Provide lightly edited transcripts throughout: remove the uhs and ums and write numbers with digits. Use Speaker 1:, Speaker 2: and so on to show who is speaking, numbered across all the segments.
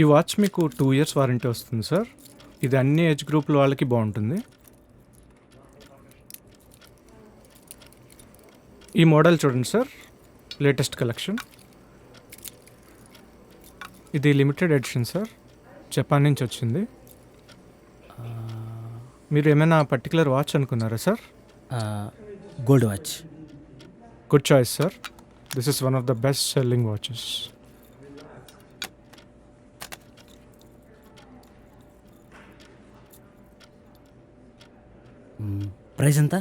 Speaker 1: ఈ వాచ్ మీకు 2 years warranty వస్తుంది సార్. ఇది అన్ని ఏజ్ గ్రూపుల వాళ్ళకి బాగుంటుంది. ఈ మోడల్ చూడండి సార్, లేటెస్ట్ కలెక్షన్. ఇది లిమిటెడ్ ఎడిషన్ సార్, జపాన్ నుంచి వచ్చింది. మీరు ఏమైనా పర్టికులర్ వాచ్ అనుకున్నారా sir?
Speaker 2: Gold watch.
Speaker 1: Good choice sir. This is one of the best selling watches.
Speaker 2: Price ఎంత?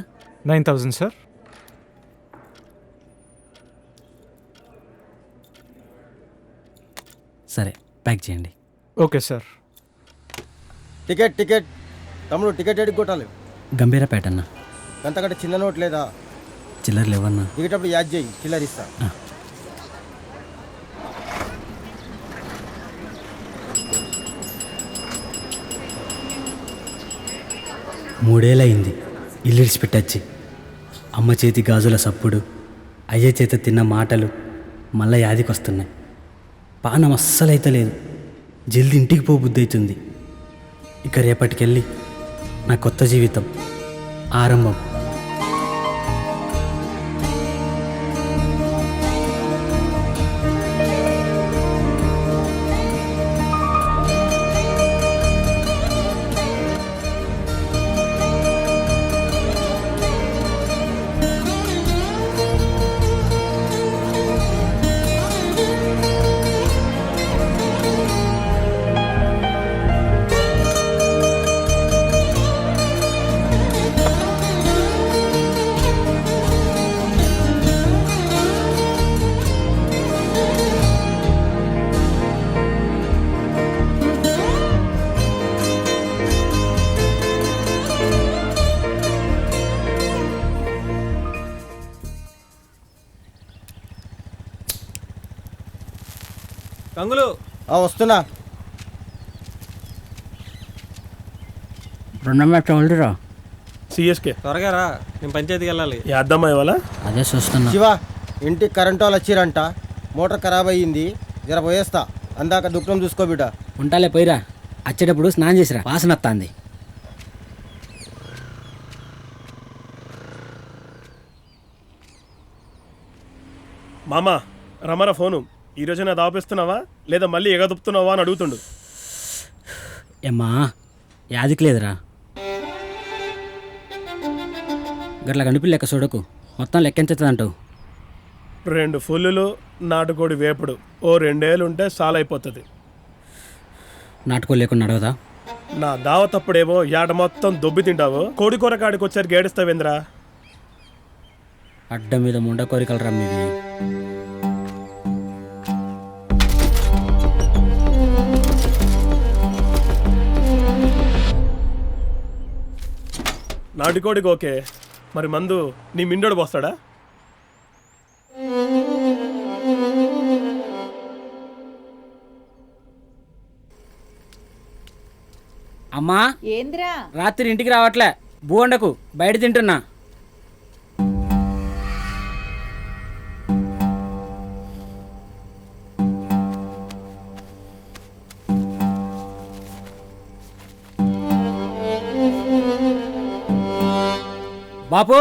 Speaker 1: 9,000 సార్.
Speaker 2: సరే, ప్యాక్ చేయండి.
Speaker 1: Okay sir.
Speaker 3: టికెట్ తమ్ముడు, టికెట్ ఎడికి కొట్టాలి.
Speaker 2: గంభీరపేట అన్న.
Speaker 3: అంతకంటే చిన్న నోట్ లేదా?
Speaker 2: చిల్లర లేవన్నా.
Speaker 3: దిగేటప్పుడు యాడ్ చేయి, చిల్లర ఇస్తా.
Speaker 2: మూడేళ్ళయింది ఇల్లు ఇడిచిపెట్టచ్చి. అమ్మ చేతి గాజుల సప్పుడు, అయ్య చేత తిన్న మాటలు మళ్ళా యాదికి వస్తున్నాయి. పానం అస్సలైతే లేదు. జల్ది ఇంటికి పో బుద్ధి అవుతుంది. ఇక రేపటికెళ్ళి నా కొత్త జీవితం ఆరంభం.
Speaker 4: గంగులు
Speaker 3: వస్తున్నా.
Speaker 2: 2 మ్యాచ్ ఆల్రెడీరా.
Speaker 4: సిఎస్కే త్వరగా రా, నేను పంచాయతీకి వెళ్ళాలి.
Speaker 5: అద్దమ్మా ఇవాళ
Speaker 2: అదే చూస్తున్నా.
Speaker 3: శివ, ఇంటికి కరెంట్ వాళ్ళు వచ్చిరంట. మోటార్ ఖరాబ్ అయ్యింది, జర పోయేస్తా. అందాక దుఃఖం చూసుకో బిడ్డ.
Speaker 2: ఉంటాలే, పోయిరా. వచ్చేటప్పుడు స్నానం చేసిరా, వాసన వస్తుంది.
Speaker 5: మామ రమర ఫోను. ఈరోజు నా దాపిస్తున్నావా లేదా మళ్ళీ ఎగదుపుతున్నావా అని అడుగుతుండు.
Speaker 2: ఏమ్మా యాదికి లేదురా. గట్లా కనిపి లెక్క చూడకు, మొత్తం లెక్కించుతుందంటావు.
Speaker 5: 2 ఫుల్లులు నాటుకోడి వేపుడు ఓ 2 ఏళ్ళు ఉంటే సాలైపోతుంది.
Speaker 2: నాటుకో లేకుండా అడగదా?
Speaker 5: నా దావతప్పుడేమో యాట మొత్తం దొబ్బి తింటావు, కోడి కూర కాడికి వచ్చారు గేడిస్తావేంద్రా.
Speaker 2: అడ్డ మీద ముండ కోరికలరా మీవి.
Speaker 5: నాటుకోడికి ఓకే, మరి మందు నీ మిండోడు పోస్తాడా?
Speaker 2: అమ్మా
Speaker 6: ఏంద్రా?
Speaker 2: రాత్రి ఇంటికి రావట్లే, బోండకు బయట తింటున్నా. బాపు,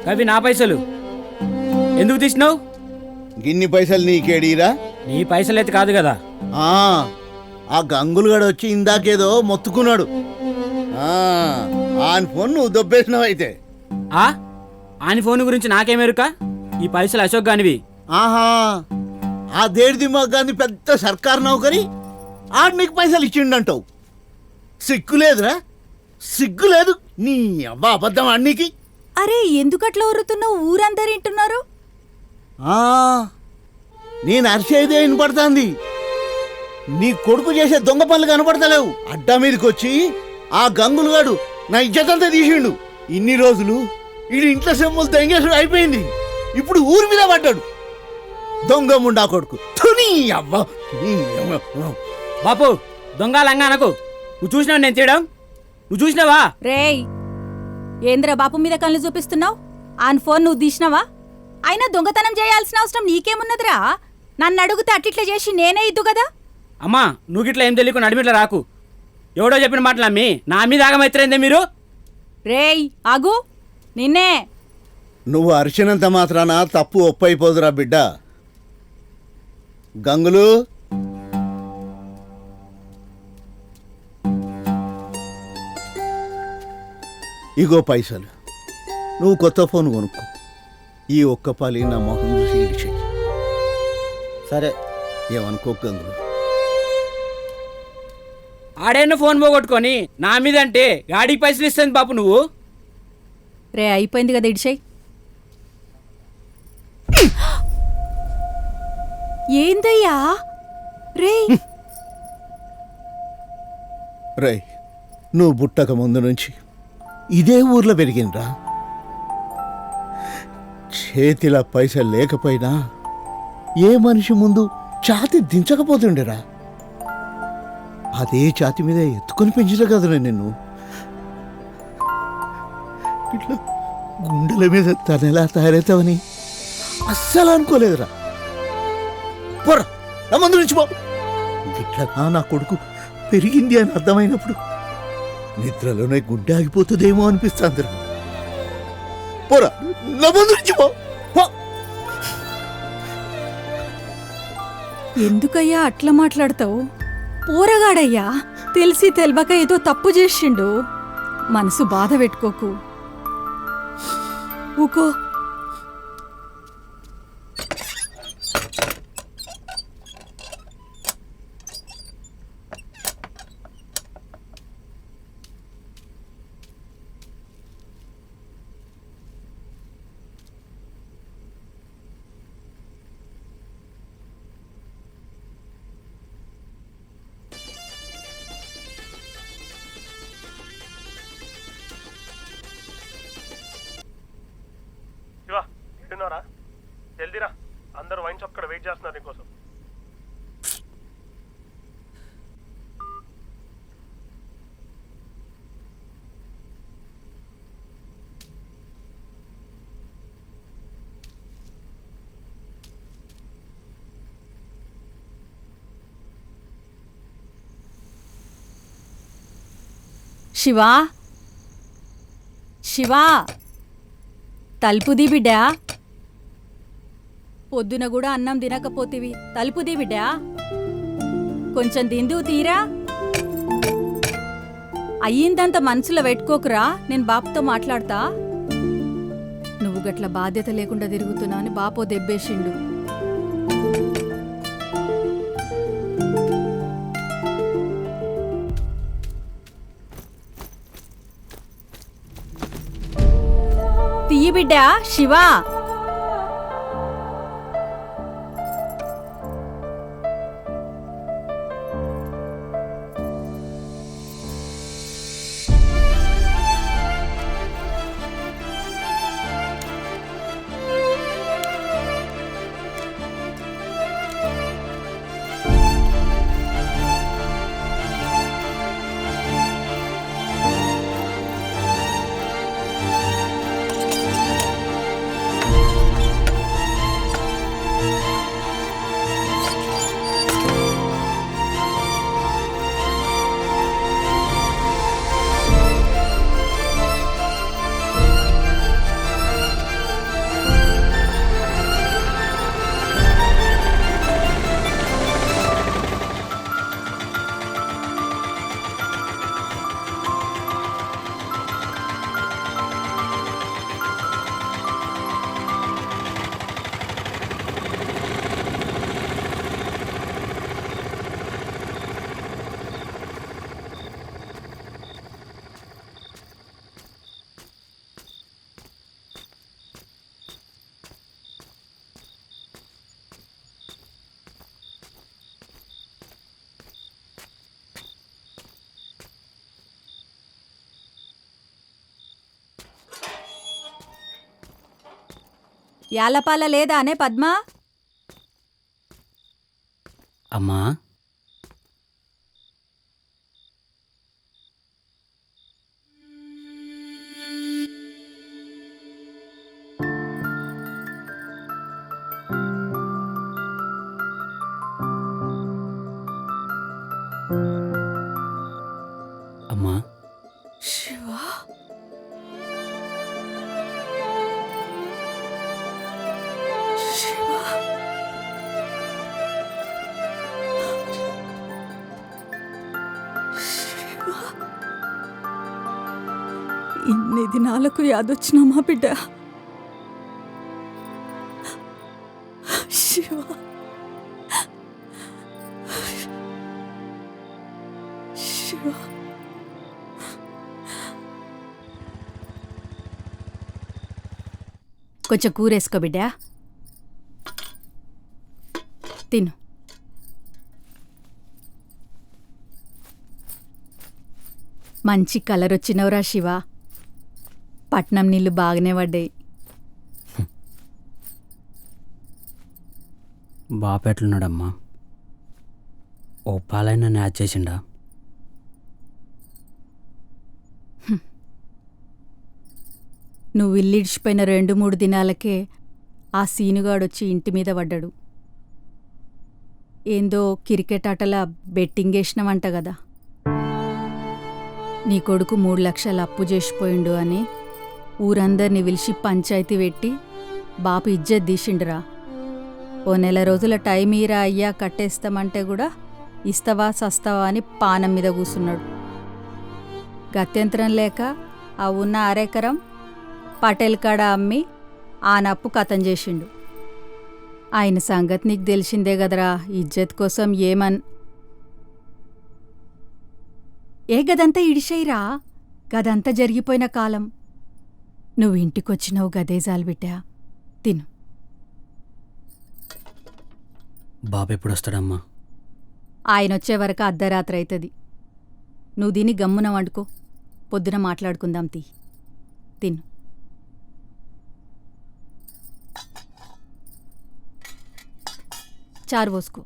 Speaker 2: కవి నా పైసలు ఎందుకు తీసినావు?
Speaker 7: గిన్ని పైసలు నీకేడీరా?
Speaker 2: నీ పైసలు అయితే కాదు కదా.
Speaker 7: ఆ గంగులుగాడు వచ్చి ఇందాకేదో మొత్తుకున్నాడు. ఆని ఫోన్ నువ్వు దొబ్బేసినావైతే.
Speaker 2: ఆని ఫోన్ గురించి నాకేమెరుక? ఈ పైసలు అశోక్ గానివి.
Speaker 7: ఆహా, ఆ దేడి దిమాగ్ గాని పెద్ద సర్కారు నౌకరి, ఆడు నీకు పైసలు ఇచ్చిండంటావు. సిగ్గులేదురా? సిగ్గులేదు నీ అబ్బా అబద్ధం అన్నికి.
Speaker 6: అరే, ఎందుకట్లా ఊరుతున్నావు? ఊరందరూ వింటున్నారు.
Speaker 7: నేను అరిసేదే వినపడుతుంది. నీ కొడుకు చేసే దొంగ పనులు కనపడతలేవు. అడ్డా మీదకి వచ్చి ఆ గంగులుగాడు నా ఇజ్జతంతా తీసిండు. ఇన్ని రోజులు వీడు ఇంట్లో సెమ్ములు తెంగేసుడు అయిపోయింది. ఇప్పుడు ఊరి మీద పడ్డాడు. దొంగ ముండా కొడుకు. అబ్బా
Speaker 2: బాపు, దొంగ లంగానకు. నువ్వు చూసినావు నేను తీయడం? నువ్వు చూసినావా?
Speaker 6: రేయ్, ఏంద్రా బాపు మీద కళ్ళు చూపిస్తున్నావు? ఆన్ ఫోన్ నువ్వు తీసినావా? అయినా దొంగతనం చేయాల్సిన అవసరం నీకేమున్నదిరా? నన్ను అడుగుతే అట్లిట్లా చేసి నేనే ఇద్దు కదా.
Speaker 2: అమ్మా నువ్వు గిట్లా ఏం తెలియకుండా నడిమిట్లా రాకు. ఎవడో చెప్పిన మాటలు అమ్మి నా మీద ఆగమైతే మీరు.
Speaker 6: రేయ్ ఆగు, నిన్నే.
Speaker 7: నువ్వు అరిచినంత మాత్రాన తప్పు ఒప్పైపోదురా బిడ్డ. గంగులు, ఇగో పైసలు. నువ్వు కొత్త ఫోన్ కొనుక్కో. ఈ ఒక్క పాలి నా మొహం చూసి ఇడిచి.
Speaker 3: సరే.
Speaker 7: ఏమనుకో గంగులు.
Speaker 2: ఆడేనో ఫోన్ పోగొట్టుకొని నా మీద అంటే గాడికి పైసలు ఇస్తుంది బాపు నువ్వు.
Speaker 6: రే అయిపోయింది కదా ఇడిచేయి. ఏందయ్యా రే?
Speaker 7: రేయ్, నువ్వు పుట్టక ముందు నుంచి ఇదే ఊర్లో పెరిగినరా. చేతిలో పైసలు లేకపోయినా ఏ మనిషి ముందు ఛాతి దించకపోతుండేరా. అదే ఛాతి మీద ఎత్తుకొని పెంచిన కదరా నిన్ను. ఇట్లా గుండెల మీద తనెలా తయారవుతావని అస్సలు అనుకోలేదురా. పోరా, నా ముందు నుంచి పో. ఇట్లా నా కొడుకు పెరిగింది అని అర్థమైనప్పుడు నిద్రలోనే గుండె ఆగిపోతుందేమో అనిపిస్తుందిరా. పోరా, నా ముందు నుంచి పో.
Speaker 6: ఎందుకయ్యా అట్లా మాట్లాడతావు? పోరగాడయ్యా, తెలిసి తెలవక ఏదో తప్పు చేసిండు. మనసు బాధ పెట్టుకోకు, ఊకో.
Speaker 5: శివా, ఎడున్నారా? జల్దీరా, అందరూ వైన్ షాప్ అక్కడ వెయిట్ చేస్తున్నారు నీకోసం.
Speaker 6: శివా, శివా, తలుపుది బిడ్డా. పొద్దున కూడా అన్నం తినకపోతివి, తలుపుది బిడ్డా. కొంచెం తిందువు తీరా. అయ్యిందంత మనసులో పెట్టుకోకురా, నేను బాపుతో మాట్లాడతా. నువ్వు గట్ల బాధ్యత లేకుండా తిరుగుతున్నావు అని బాపో దెబ్బేసిండు. తీయి బిడ్డా. శివా, యాలపాల లేదా అనే పద్మా?
Speaker 2: అమ్మా
Speaker 6: ఇన్ని దినాలకు యాదొచ్చినా మా బిడ్డ శివ శివ కొంచెం కూరేసుకో బిడ్డ తిను. మంచి కలర్ వచ్చినవురా శివ. పట్నం నీళ్ళు బాగానే పడ్డాయి.
Speaker 2: బాపెట్లున్నాడమ్మా? ఓ పాలైనా న్యాచ్ చేసిండా?
Speaker 6: నువ్వు ఇల్లిడిచిపోయిన 2-3 దినాలకే ఆ సీనుగాడొచ్చి ఇంటి మీద పడ్డాడు. ఏందో క్రికెట్ ఆటల బెట్టింగ్ వేసినావంట కదా. నీ కొడుకు 3 లక్షలు అప్పు చేసిపోయిండు అని ఊరందరిని పిలిచి పంచాయతీ పెట్టి బాపు ఇజ్జత్ తీసిండురా. ఓ 4 రోజుల టైం ఈరా అయ్యా కట్టేస్తామంటే కూడా ఇస్తవా సస్తవా అని పానం మీద కూసున్నాడు. గత్యంతరం లేక ఆ ఉన్న అరెకరం పటేల్ కాడ అమ్మి ఆ నప్పు కథం చేసిండు. ఆయన సంగతి నీకు తెలిసిందే కదరా. ఇజ్జత్ కోసం ఏ గదంతా ఇడిసేయిరా. గదంతా జరిగిపోయిన కాలం. నువ్వు ఇంటికొచ్చినావు గదే జాలు బిడ్డా. తిను.
Speaker 2: బాబు ఎప్పుడు వస్తాడమ్మా?
Speaker 6: ఆయనొచ్చే వరకు అర్ధరాత్రి అవుతుంది. నువ్వు దీన్ని గమ్మున వండుకో. పొద్దున మాట్లాడుకుందాం తీ. తిను. చారు పోసుకో.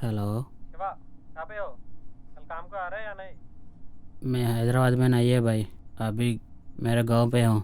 Speaker 2: हेलो,
Speaker 4: शिवा कहाँ पे हो? कल काम को आ रहे हैं या नहीं?
Speaker 2: मैं हैदराबाद में नहीं है भाई, अभी मेरे गांव पे हूँ।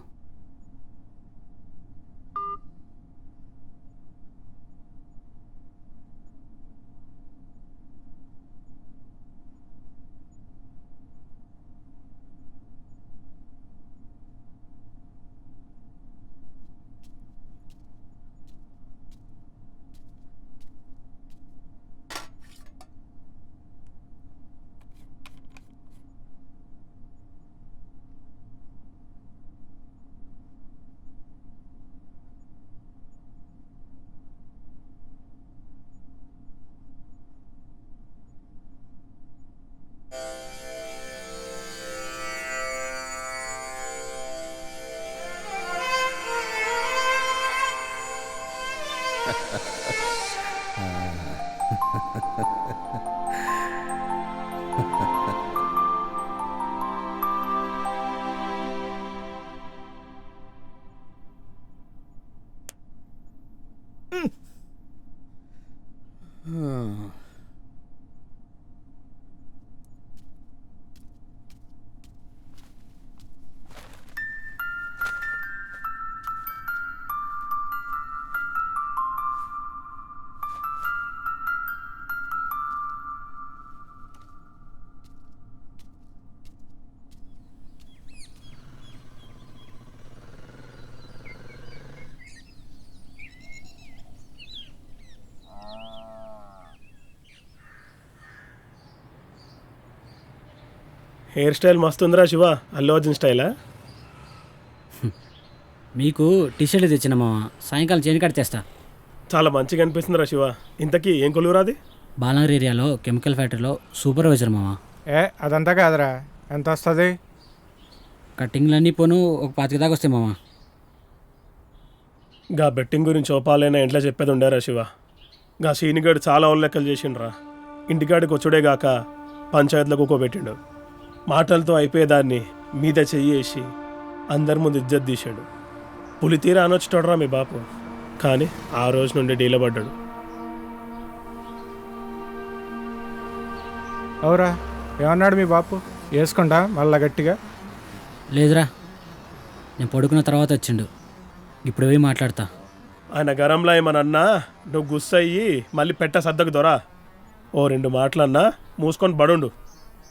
Speaker 5: హెయిర్ స్టైల్ మస్తుందిరా శివ, అల్లు అర్జున్ స్టైలా?
Speaker 2: మీకు టీషర్ట్ తెచ్చిన మామ, సాయంకాలం చేను కట్ చేస్తా.
Speaker 5: చాలా మంచిగా అనిపిస్తుందిరా శివ. ఇంతకీ ఏం కొలువురాది?
Speaker 2: బాలనగర్ ఏరియాలో కెమికల్ ఫ్యాక్టరీలో సూపర్వైజర్ మామ.
Speaker 1: అదంతా కాదురా. ఎంత వస్తుంది?
Speaker 2: కట్టింగ్లన్నీ పోను ఒక 25 దాకా వస్తాయి మామ.
Speaker 5: గా బెట్టింగ్ గురించి ఓపాలైనా ఇంట్లో చెప్పేది ఉండేరా శివ. గా సీనిగాడు చాలా ఓళ్ళ లెక్కలు చేసిండ్రా. ఇంటికాడికి వచ్చుడే గాక పంచాయతీలో కూకోబెట్టిండు. మాటలతో అయిపోయేదాన్ని మీద చెయ్యేసి అందరి ముందు ఇజ్జత్ తీశాడు. పులితీర అనొచ్చుటోడరా మీ బాపు. కానీ ఆ రోజు నుండి డీలబడ్డాడు.
Speaker 1: అవురా, ఏమన్నాడు మీ బాపు? వేసుకుంటా మళ్ళా గట్టిగా.
Speaker 2: లేదురా, నేను పడుకున్న తర్వాత వచ్చిండు. ఇప్పుడు పోయి మాట్లాడతా.
Speaker 5: ఆయన గరంలో ఏమనన్నా నువ్వు గుస్సయ్యి మళ్ళీ పెట్ట సద్దకు దొరా. ఓ 2 మాటలన్నా మూసుకొని బడుండు.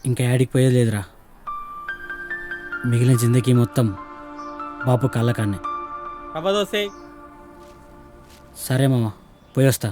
Speaker 2: ఇంకా యాడికి పోయేది లేదురా. మిగిలిన జిందగీ మొత్తం బాపు కళ్ళకాన్నే. సరే మామ, పోయొస్తా.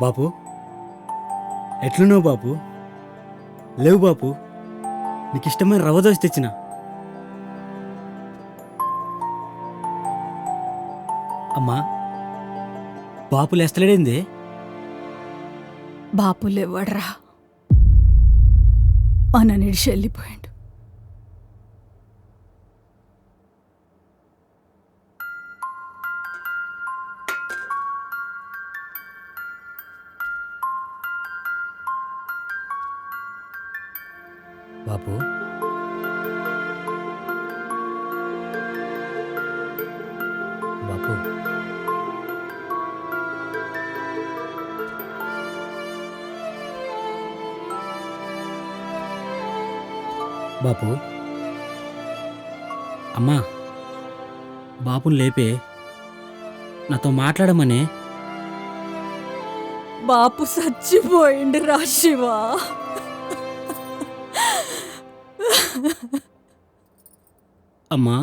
Speaker 2: బాపు, ఎట్లున్నావు బాపు? లేవు బాపు, నీకు ఇష్టమైన రవ్వ దోశ తెచ్చిన. అమ్మా, బాపు లేస్తలేడేంది?
Speaker 6: బాపులేవ్వడ్రా, అన్న నిడిచి వెళ్ళిపోయాడు.
Speaker 2: బాపు, బాపు, బాపు, అమ్మా, బాపుని లేపే, నాతో మాట్లాడమనే.
Speaker 6: బాపు చచ్చిపోయిండు రా శివ.
Speaker 2: అమ్మా,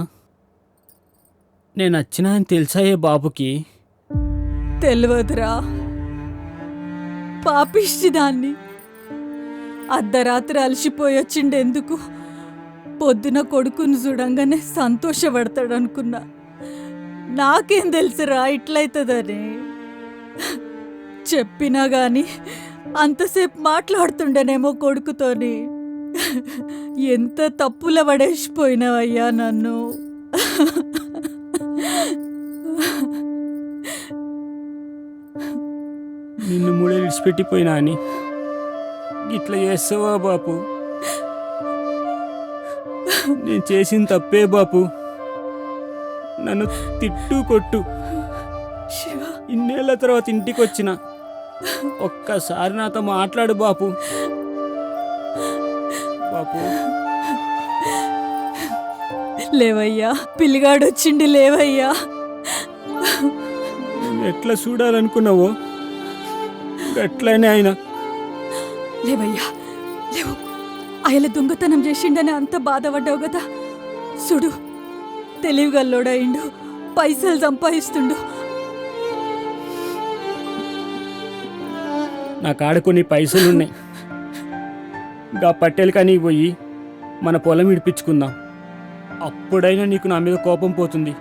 Speaker 2: నేను వచ్చినా అని తెలుసాయే బాపుకి?
Speaker 6: తెలియదురా, పాపిష్టిదాన్ని. అర్ధరాత్రి అలసిపోయి వచ్చిండెందుకు, పొద్దున కొడుకుని చూడంగానే సంతోషపడతాడనుకున్నా. నాకేం తెలుసురా ఇట్లయితుందని. చెప్పినా గాని అంతసేపు మాట్లాడుతుండేనేమో కొడుకుతోని. ఎంత తప్పుల పడేసిపోయినావయ్యా నన్ను.
Speaker 2: నిన్ను మూడే విడిచిపెట్టిపోయినా అని ఇట్లా చేస్తావా బాపు? నేను చేసిన తప్పే బాపు. నన్ను తిట్టు కొట్టు.
Speaker 6: శివ,
Speaker 2: ఇన్నేళ్ల తర్వాత ఇంటికి వచ్చిన, ఒక్కసారి నాతో మాట్లాడు బాపు. బాపు,
Speaker 6: లేవయ్యా, పిల్లిగాడొచ్చిండి, లేవయ్యా.
Speaker 2: నువ్వు ఎట్లా చూడాలనుకున్నావో అట్లనే ఆయన.
Speaker 6: లేవయ్యా, లేవు. ఆయన దొంగతనం చేసిండని అంత బాధపడ్డావు కదా. చూడు, తెలివిగల్లోడయిండు, పైసలు సంపాదిస్తుండు.
Speaker 2: నా కాడ కొన్ని పైసలున్నాయి. గా పట్టెలు కానీ పోయి మన పొలం ఇడిపించుకుందాం. అప్పుడైనా నీకు నా మీద కోపం పోతుంది.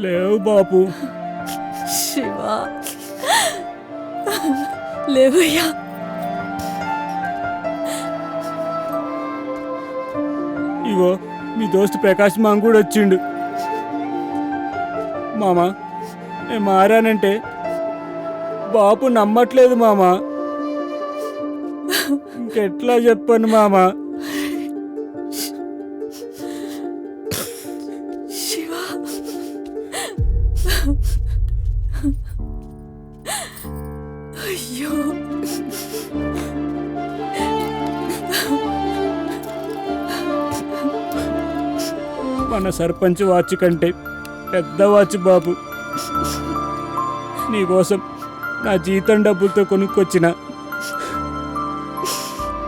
Speaker 2: లేవు బాపు.
Speaker 6: శివ, లేవయ్యా.
Speaker 2: ఇగో మీ దోస్తు ప్రకాష్ మామ కూడా వచ్చిండు. మామా, నేను మారానంటే బాపు నమ్మట్లేదు మామా. ఇంకెట్లా చెప్పను మామా?
Speaker 6: శివ, అయ్యో,
Speaker 2: మన సర్పంచ్ వాచ్ కంటే పెద్ద వాచ్ బాబు. నీకోసం నా జీతం డబ్బులతో కొనుక్కొచ్చిన.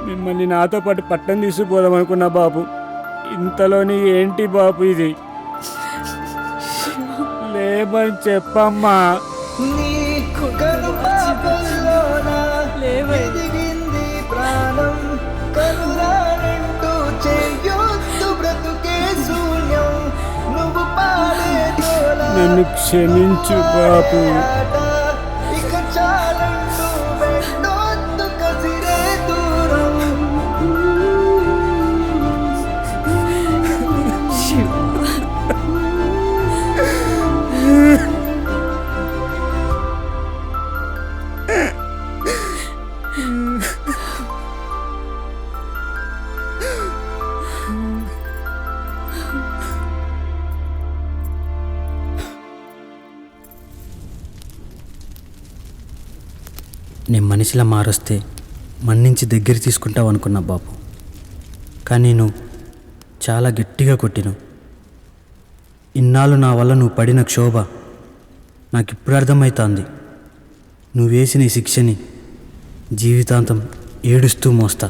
Speaker 2: మిమ్మల్ని నాతో పాటు పట్టణం తీసుకుపోదాం అనుకున్నా బాబు. ఇంతలోని ఏంటి బాబు ఇది? లేమని చెప్పమ్మా.
Speaker 6: లేవయ్యా.
Speaker 2: నన్ను క్షమించు బాపు. నేను మనిషిలా మారొస్తే మన్నించి దగ్గర తీసుకుంటావు అనుకున్నా బాపు. కానీ నువ్వు చాలా గట్టిగా కొట్టినావు. ఇన్నాళ్ళు నా వల్ల నువ్వు పడిన క్షోభ నాకు ఇప్పుడు అర్థమవుతోంది. నువ్వు వేసిన ఈ శిక్షని జీవితాంతం ఏడుస్తూ మోస్తా.